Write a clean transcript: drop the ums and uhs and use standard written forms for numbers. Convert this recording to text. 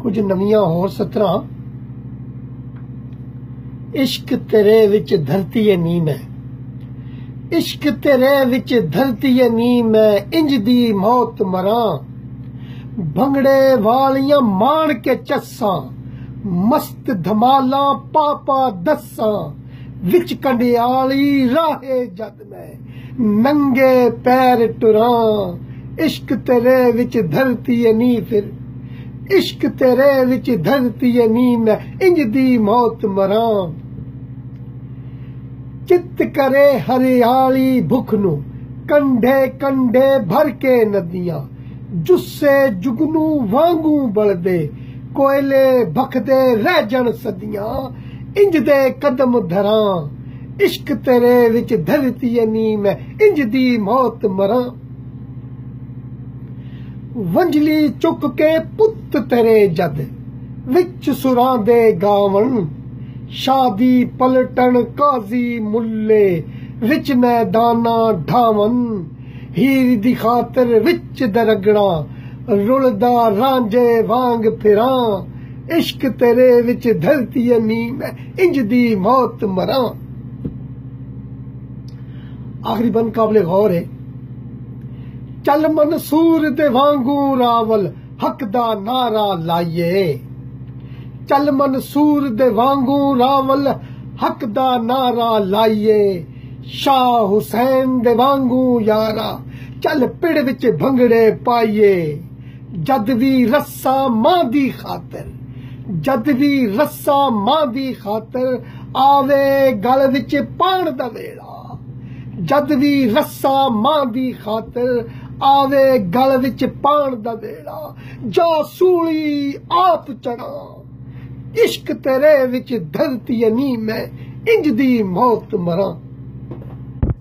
कुछ नवियां होर सतरां। इश्क तेरे विच धरती नी मैं, इश्क तेरे विच धरती नी मैं, इंज दी मौत मरां। भंगड़े वालियां मान के चस्सां, मस्त धमाला पापा दस्सां। विच कंडियाली राहे जद मैं, नंगे पैर टुरां। इश्क तेरे विच धरती नी फिर, इश्क तेरे विच धरती नी मैं, इंज दी मौत मरां। चित करे हरियाली भुख नू, कंढे कंढे भर के नदियां। जुस्से जुगनू वांगू बलदे, कोयले भखदे रह जन सदियां। इंज दे कदम धरां, इश्क तेरे विच धरती नी मैं, इंज दी मौत मरां। वंजली चुक के पुत तेरे जद, विच सुरां दे गावण। शादी पलटन काजी मुल्ले, विच मैदाना ढावन। हीर दी खातर विच दरगड़ा, रुलदा रांझे वांग फिरां। इश्क तेरे विच धरती नी मैं, इंज दी मौत मरां। आखिरी बंद काबिले गौर है। चल मंसूर दे वांगू रावल, हक दा नारा लाइए। चल मंसूर दे वांगू रावल, हक दा नारा लाइए। शाह हुसैन दे वांगू यारा, चल पिड़ विच भंगड़े पाइए। जद भी रस्सा मां दी खातर, जद भी रस्सा मां दी खातर, आवे गल विच पाण दा वेला। जद भी रस्सा मां दी खातर, आवे गल विच पाण दा वेला। जा सूली आप चढ़ा, इश्क तेरे विच धरती नी मैं, इंज दी मौत मरां।